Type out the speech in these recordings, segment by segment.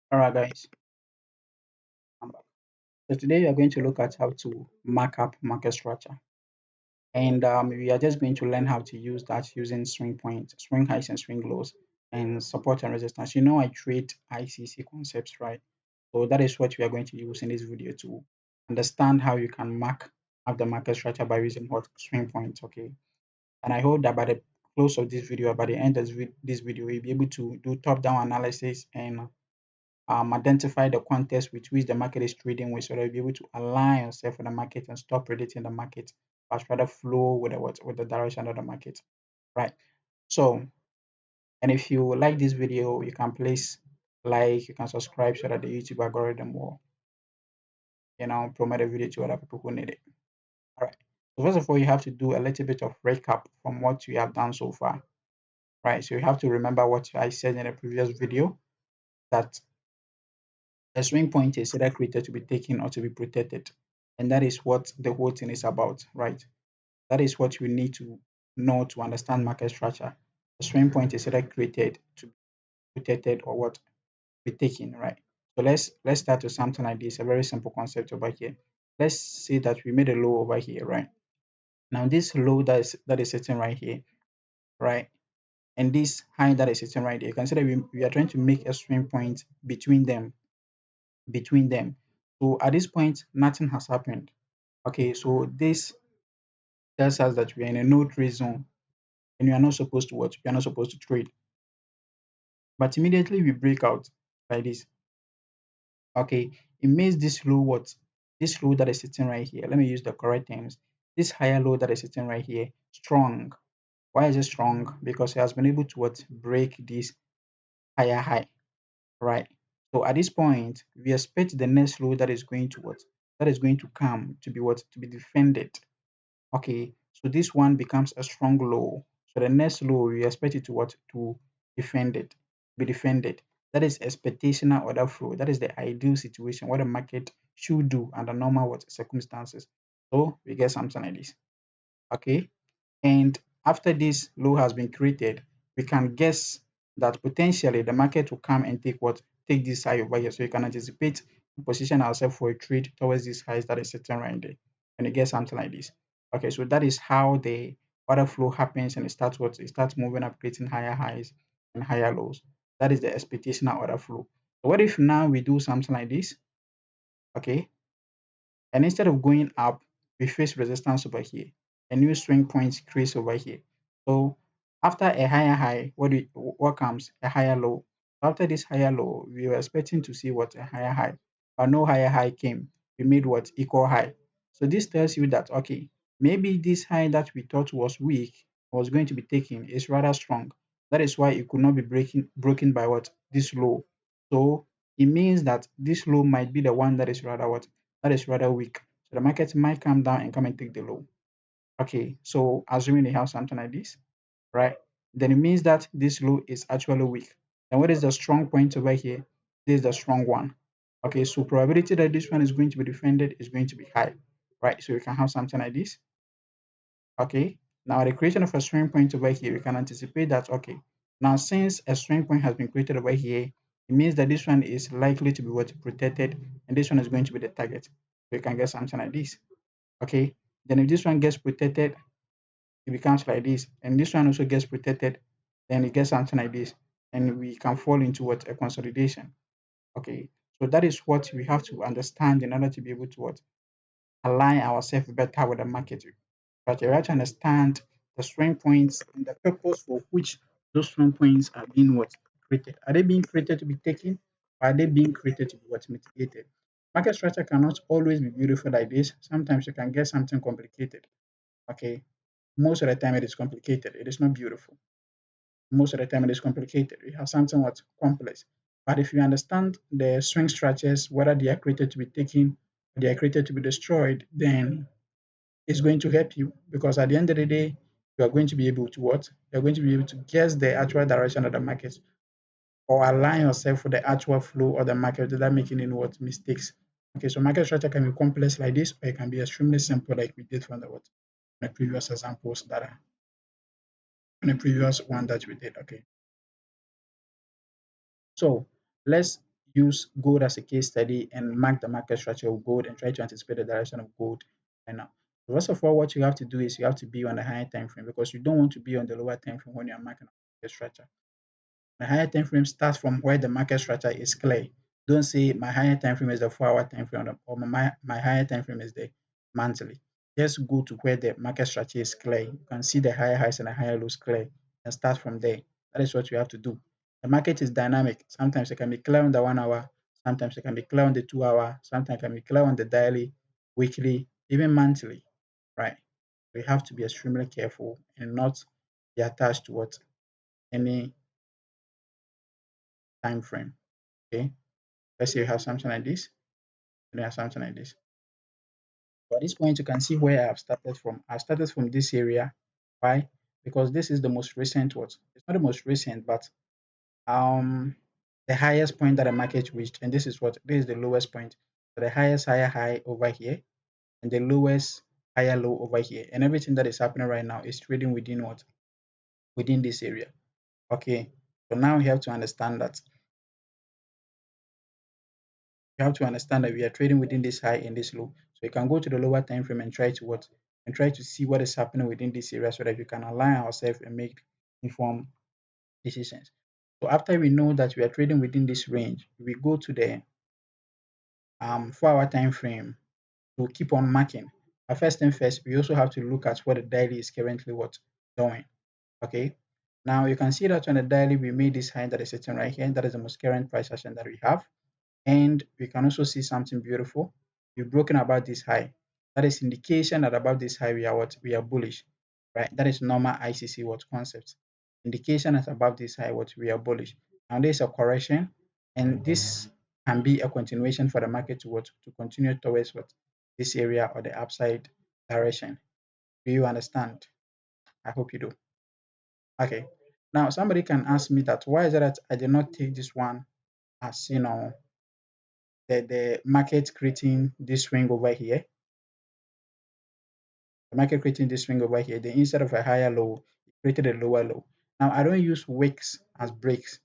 Alright guys, I'm back. So today we are going to look at how to mark up market structure. And we are just going to learn how to use that using swing points, swing highs and swing lows, and support and resistance. You know I trade ICC concepts, right? So that is what we are going to use in this video to understand how you can mark up the market structure by using what swing points, okay? And I hope that by the close of this video, by the end of this video, you'll be able to do top-down analysis and identify the context with which the market is trading with so that you'll be able to align yourself with the market and stop predicting the market, but rather flow with the direction of the market. Right. So, and if you like this video, you can please like, you can subscribe so that the YouTube algorithm will, promote the video to other people who need it. All right. So first of all, you have to do a little bit of recap from what you have done so far. Right. So you have to remember what I said in the previous video, that a swing point is either created to be taken or to be protected. And that is what the whole thing is about, right? That is what you need to know to understand market structure. A swing point is either created to be protected or what be taken, right? So let's start with something like this, a very simple concept over here. Let's say that we made a low over here, right? Now this low that is sitting right here, right? And this high that is sitting right here, consider we are trying to make a swing point between them. So at this point, nothing has happened. Okay, so this tells us that we are in a no trade zone and we are not supposed to watch, we are not supposed to trade. But immediately we break out like this. Okay, it makes this low what? This low that is sitting right here. Let me use the correct terms. This higher low that is sitting right here, strong. Why is it strong? Because it has been able to what? Break this higher high, right? So at this point, we expect the next low that is going to what? That is going to come to be what? To be defended. Okay, so this one becomes a strong low. So the next low, we expect it to what? To defend it, be defended. That is expectational order flow. That is the ideal situation, what the market should do under normal what circumstances. So we get something like this. Okay, and after this low has been created, we can guess that potentially the market will come and take what? Take this high over here. So you can anticipate and position ourselves for a trade towards this highs that is sitting right there. And you get something like this. Okay, so that is how the order flow happens and it starts what? It starts moving up, creating higher highs and higher lows. That is the expectational order flow. So what if now we do something like this? Okay, and instead of going up, we face resistance over here. A new swing point creates over here. So after a higher high, what comes? A higher low. After this higher low, we were expecting to see what? A higher high. But no higher high came. We made what? Equal high. So this tells you that, okay, maybe this high that we thought was weak, was going to be taken, is rather strong. That is why it could not be broken by what? This low. So it means that this low might be the one that is rather what? That is rather weak. So the market might come down and come and take the low. Okay, so assuming they have something like this, right? Then it means that this low is actually weak. And what is the strong point over here? This is the strong one. Okay, so probability that this one is going to be defended is going to be high, right? So you can have something like this. Okay, now the creation of a swing point over here, we can anticipate that, okay, now since a swing point has been created over here, it means that this one is likely to be what? Protected, and this one is going to be the target. So you can get something like this. Okay, then if this one gets protected, it becomes like this, and this one also gets protected, then it gets something like this, and we can fall into what? A consolidation. Okay, so that is what we have to understand in order to be able to what? Align ourselves better with the market. But you have to understand the swing points and the purpose for which those swing points are being what? Created. Are they being created to be taken, or are they being created to be what? Mitigated? Market structure cannot always be beautiful like this. Sometimes you can get something complicated. Okay, most of the time it is complicated. It is not beautiful. Most of the time it is complicated. We have something what's complex. But if you understand the swing structures, whether they are created to be taken or they are created to be destroyed, then it's going to help you, because at the end of the day, you are going to be able to what? You're going to be able to guess the actual direction of the market or align yourself with the actual flow of the market without making any what? Mistakes. Okay, so market structure can be complex like this, or it can be extremely simple like we did from the previous examples that are in the previous one that we did. Okay. So let's use gold as a case study and mark the market structure of gold and try to anticipate the direction of gold right now. First of all, what you have to do is you have to be on the higher time frame because you don't want to be on the lower time frame when you are marking the structure. My higher time frame starts from where the market structure is clear. Don't say my higher time frame is the 4 hour time frame or my higher time frame is the monthly. Just go to where the market structure is clear. You can see the higher highs and the higher lows clear and start from there. That is what you have to do. The market is dynamic. Sometimes it can be clear on the 1 hour, sometimes it can be clear on the 2 hour, sometimes it can be clear on the daily, weekly, even monthly. Right. We have to be extremely careful and not be attached to what any time frame. Okay. Let's say you have something like this, and you have something like this. So at this point, you can see where I have started from. I started from this area. Why? Because this is the most recent what? It's not the most recent, but um the highest point that the market reached, and this is what this is the lowest point. So the highest higher high over here, and the lowest higher low over here, and everything that is happening right now is trading within what? Within this area. Okay. So now you have to understand that we are trading within this high and this low. So you can go to the lower time frame and try to what and try to see what is happening within this area so that we can align ourselves and make informed decisions. So after we know that we are trading within this range, we go to the 4 hour time frame to keep on marking. But first thing first, we also have to look at what the daily is currently what doing. Okay. Now you can see that on the daily we made this high that is sitting right here. That is the most current price action that we have. And we can also see something beautiful. We've broken about this high. That is indication that above this high we are what? We are bullish, right? That is normal ICC what concept. Indication that above this high what? We are bullish. Now there's a correction, and this can be a continuation for the market to what? To continue towards what? This area or the upside direction. Do you understand? I hope you do. Okay. Now somebody can ask me that why is it that I did not take this one as the market creating this swing over here, the market creating this swing over here, then instead of a higher low, it created a lower low. Now I don't use wicks as breaks.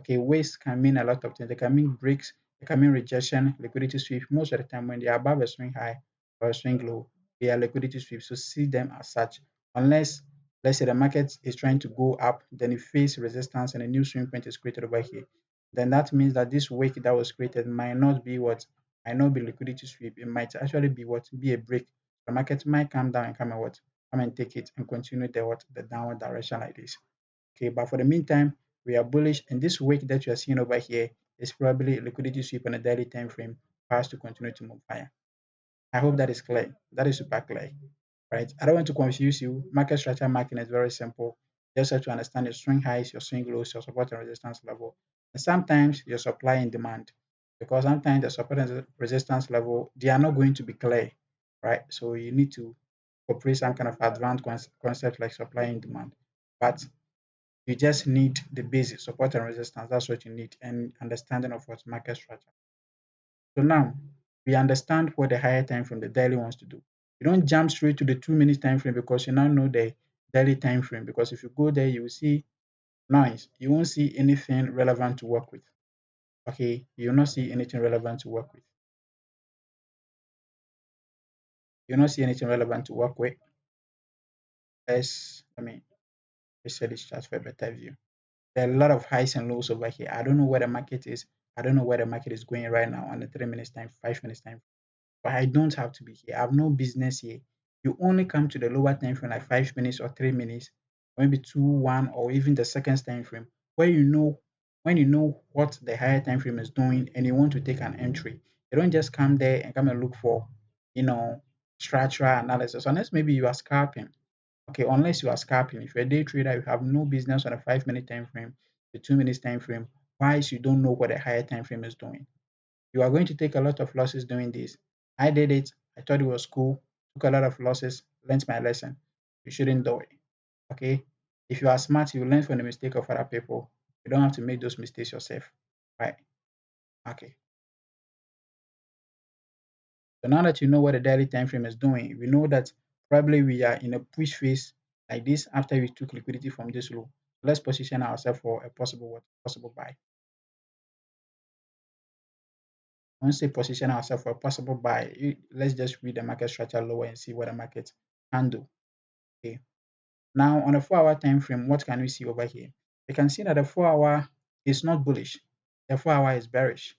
Okay, wicks can mean a lot of things. They can mean breaks, they can mean rejection, liquidity sweep. Most of the time when they are above a swing high or a swing low, they are liquidity sweeps. So see them as such. Unless let's say the market is trying to go up, then it faces resistance and a new swing point is created over here. Then that means that this wick that was created might not be what might not be liquidity sweep. It might actually be what be a break. The market might come down and come and what come and take it and continue the downward direction like this. Okay, but for the meantime, we are bullish, and this wick that you are seeing over here is probably a liquidity sweep on a daily time frame for us to continue to move higher. I hope that is clear. That is super clear, right? I don't want to confuse you. Market structure marking is very simple. Just have to understand your swing highs, your swing lows, your support and resistance level, and sometimes your supply and demand. Because sometimes the support and resistance level they are not going to be clear, right? So you need to incorporate some kind of advanced concept like supply and demand. But you just need the basic support and resistance. That's what you need, and understanding of what market structure. So now we understand what the higher time frame, the daily wants to do. You don't jump straight to the 2 minutes time frame because you now know the daily time frame. Because if you go there, you will see noise. You won't see anything relevant to work with. Okay, you will not see anything relevant to work with. You will not see anything relevant to work with. Let's set this chart for a better view. There are a lot of highs and lows over here. I don't know where the market is. I don't know where the market is going right now on the 3 minutes time, 5 minutes time. But I don't have to be here. I have no business here. You only come to the lower time frame like 5 minutes or 3 minutes, or maybe two, one, or even the seconds time frame, where you know when you know what the higher time frame is doing and you want to take an entry. You don't just come there and come and look for, you know, structural analysis, unless maybe you are scalping. Okay, unless you are scalping. If you're a day trader, you have no business on a 5 minute time frame, the 2 minutes time frame, whilst you don't know what the higher time frame is doing. You are going to take a lot of losses doing this. I did it. I thought it was cool. Took a lot of losses. Learned my lesson. You shouldn't do it. Okay. If you are smart, you learn from the mistake of other people. You don't have to make those mistakes yourself. Right. Okay. So now that you know what the daily time frame is doing, we know that probably we are in a push phase like this after we took liquidity from this low. Let's position ourselves for a possible buy. Once we position ourselves for a possible buy, let's just read the market structure lower and see what the market can do. Okay. Now on a 4-hour time frame, what can we see over here? We can see that the 4-hour is not bullish. The 4-hour is bearish.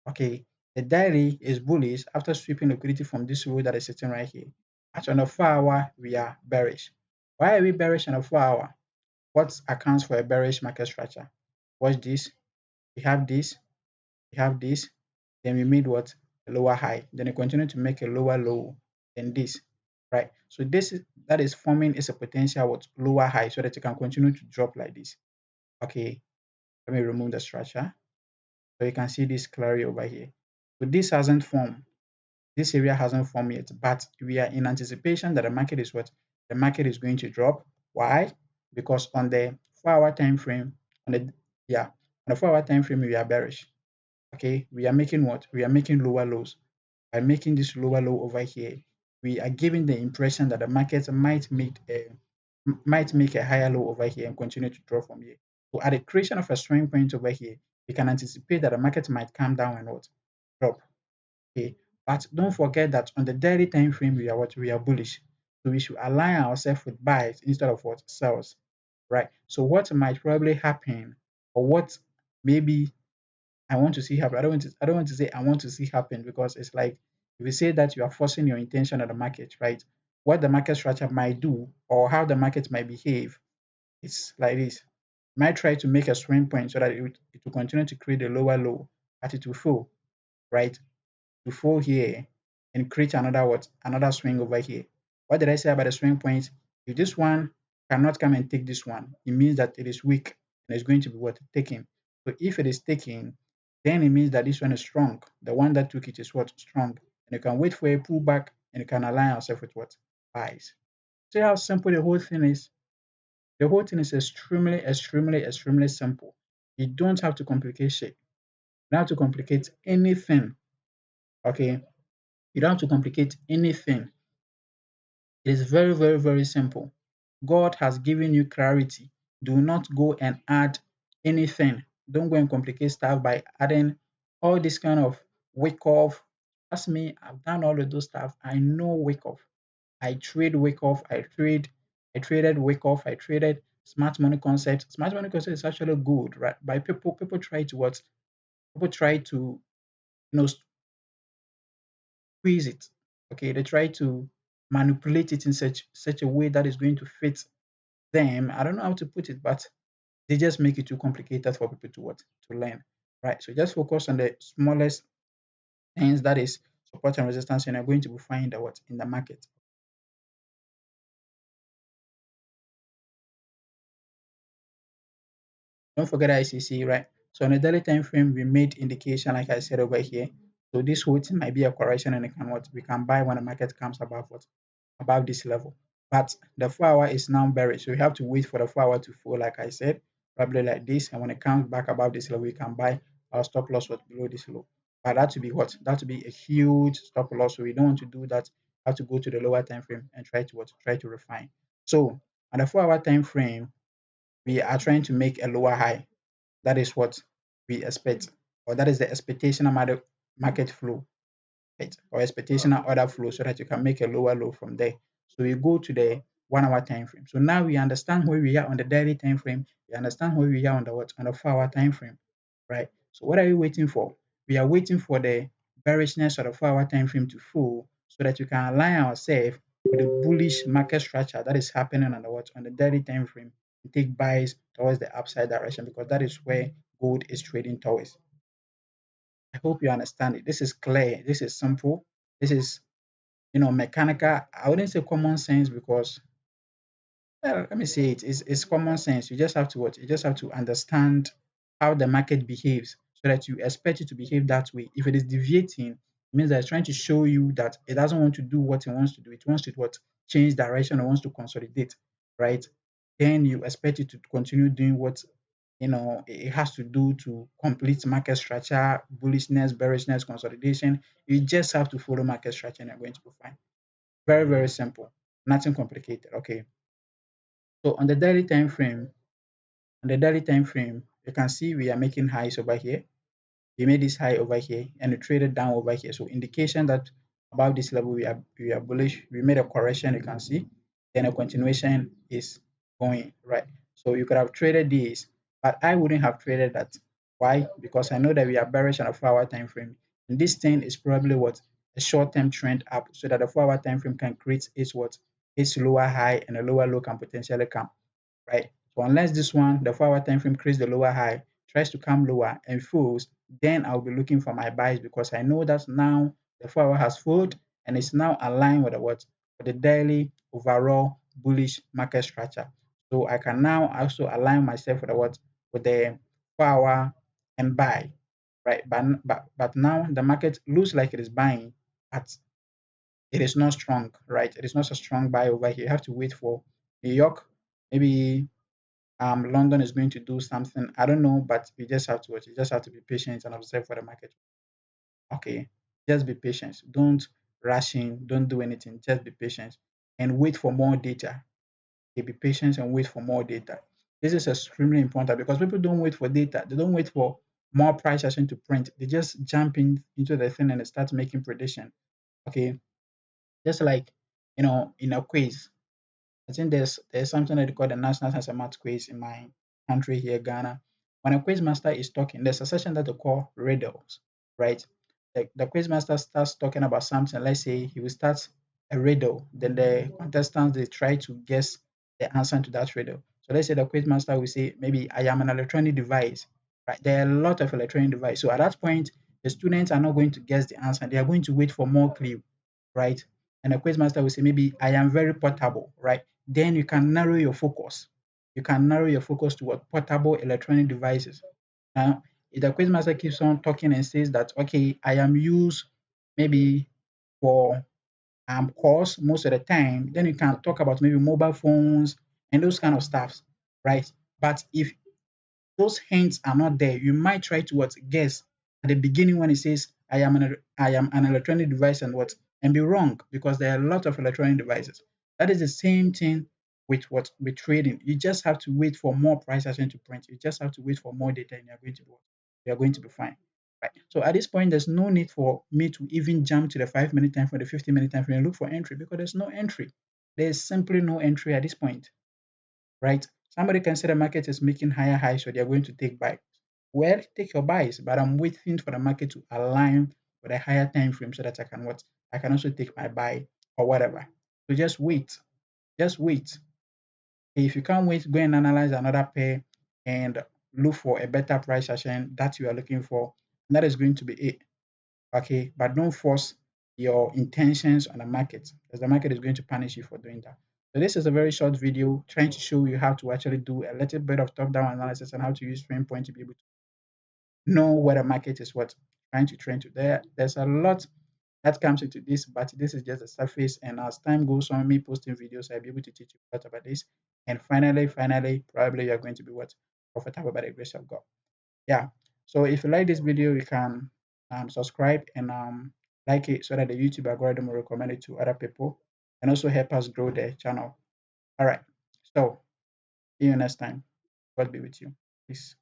Okay. The daily is bullish after sweeping liquidity from this row that is sitting right here. But on the 4-hour, we are bearish. Why are we bearish on the 4-hour? What accounts for a bearish market structure? Watch this. We have this, we have this, then we made what? A lower high. Then we continue to make a lower low than this, right? So this is that is forming is a potential what lower high so that it can continue to drop like this. Okay, let me remove the structure. So you can see this clearly over here. So this hasn't formed. This area hasn't formed yet, but we are in anticipation that the market is what? The market is going to drop. Why? Because on the 4-hour time frame, on the yeah, on the 4-hour time frame, we are bearish. Okay, we are making what? We are making lower lows. By making this lower low over here, we are giving the impression that the market might make a higher low over here and continue to drop from here. So at the creation of a swing point over here, we can anticipate that the market might come down and what? Drop. Okay. But don't forget that on the daily time frame, we are what? We are bullish. So we should align ourselves with buys instead of what? Sells. Right. So what might probably happen, or what maybe I want to see happen. I don't want to say I want to see happen because it's like if you say that you are forcing your intention on the market, right? What the market structure might do or how the market might behave, it's like this. You might try to make a swing point so that it will continue to create a lower low, but it will fall, right? To fall here and create another what? Another swing over here. What did I say about the swing point? If this one cannot come and take this one, it means that it is weak and it's going to be what? Taken. So if it is taken, then it means that this one is strong. The one that took it is what? Strong. And you can wait for a pullback and you can align yourself with what? Buys. See how simple the whole thing is? The whole thing is extremely, extremely, extremely simple. You don't have to complicate shit. You don't have to complicate anything. Okay? You don't have to complicate anything. It is very, very, very simple. God has given you clarity. Do not go and add anything. Don't go and complicate stuff by adding all this kind of wake off. Ask me, I've done all of those stuff. I know wake off. I trade wake off. I traded wake off. I traded smart money concept. Smart money concept is actually good, right? By people try to what? People try to squeeze it. Okay, they try to manipulate it in such a way that is going to fit them. I don't know how to put it, but they just make it too complicated for people to what? To learn. Right. So just focus on the smallest things, that is support and resistance, and you're going to be fine in the what? In the market. Don't forget ICC, right? So on the daily time frame, we made indication, like I said over here. So this whole thing might be a correction, and it can what? We can buy when the market comes above what? Above this level. But the 4-hour is now bearish. So we have to wait for the 4-hour to fall, like I said, probably like this. And when it comes back above this level, we can buy our stop loss what below this low. But that to be what? That to be a huge stop loss. So we don't want to do that. Have to go to the lower time frame and try to what? Try to refine. So on the 4-hour time frame, we are trying to make a lower high. That is what we expect, or that is the expectation about the market flow, right? Or expectational order flow so that you can make a lower low from there. So we go to the 1-hour time frame. So now we understand where we are on the daily time frame. We understand where we are on the what? On the 4-hour time frame, right? So what are you waiting for? We are waiting for the bearishness of the 4-hour time frame to fall so that you can align ourselves with the bullish market structure that is happening on the what? On the daily time frame and take buys towards the upside direction, because that is where gold is trading towards. I hope you understand it. This is clear. This is simple. This is mechanical. I wouldn't say common sense because, well, let me say it's common sense. You just have to what? You just have to understand how the market behaves so that you expect it to behave that way. If it is deviating, it means that it's trying to show you that it doesn't want to do what it wants to do. It wants to what? Change direction or wants to consolidate, right? Then you expect it to continue doing what it has to do to complete market structure, bullishness, bearishness, consolidation. You just have to follow market structure and you're going to be fine. Very, very simple. Nothing complicated. Okay. So on the daily time frame, you can see we are making highs over here. we made this high over here and we traded down over here. So indication that above this level we are bullish. We made a correction, you can see, then a continuation is going right. So you could have traded this, but I wouldn't have traded that. Why? Because I know that we are bearish on a 4 hour time frame. And this thing is probably what a short-term trend up so that the 4 hour time frame can create its what its lower high and a lower low can potentially come right? So unless this one, the 4 hour time frame creates the lower high, tries to come lower and falls, then I'll be looking for my buys because I know that now the 4 hour has followed and it's now aligned with the what? With the daily overall bullish market structure. So I can now also align myself with the what? With the 4 hour and buy, right? But now the market looks like it is buying, but it is not strong, right? It is not a strong buy over here. You have to wait for New York, maybe London is going to do something. I don't know, but we just have to watch. You just have to be patient and observe for the market. Okay, just be patient. Don't rush in. Don't do anything. Just be patient and wait for more data. Okay, be patient and wait for more data. This is extremely important because people don't wait for data. They don't wait for more price action to print. They just jump into the thing and they start making prediction. Okay, just like in a quiz. I think there's something that they call the National Science and Math Quiz in my country here, Ghana. When a quiz master is talking, there's a session that they call riddles, right? The quiz master starts talking about something. Let's say he will start a riddle, then the contestants they try to guess the answer to that riddle. So let's say the quiz master will say, maybe I am an electronic device, right? There are a lot of electronic devices. So at that point, the students are not going to guess the answer. They are going to wait for more clue, right? And the quiz master will say, maybe I am very portable, right? Then you can narrow your focus. You can narrow your focus to what portable electronic devices. Now, if the quiz master keeps on talking and says that, okay, I am used maybe for calls most of the time, then you can talk about maybe mobile phones and those kind of stuff, right? But if those hints are not there, you might try to what guess at the beginning when it says I am an electronic device and what and be wrong because there are a lot of electronic devices. That is the same thing with trading. You just have to wait for more price action to print. You just have to wait for more data and you're going to be fine. Right. So at this point, there's no need for me to even jump to the 5 minute time frame, the 50-minute time frame and look for entry because there's no entry. There's simply no entry at this point right? Somebody can say the market is making higher highs, so they are going to take buy. Well, take your buys, but I'm waiting for the market to align with a higher time frame so that I can what? I can also take my buy or whatever. So just wait. Just wait. If you can't wait, go and analyze another pair and look for a better price action that you are looking for. And that is going to be it. Okay, but don't force your intentions on the market because the market is going to punish you for doing that. So this is a very short video trying to show you how to actually do a little bit of top-down analysis and how to use frame point to be able to know where the market is what trying to trend to. There's a lot that comes into this, but this is just the surface. And as time goes on, me posting videos, I'll be able to teach you a lot about this. And finally, probably you're going to be what profitable by the grace of God. Yeah. So if you like this video, you can subscribe and like it so that the YouTube algorithm will recommend it to other people and also help us grow the channel. All right. So see you next time. God be with you. Peace.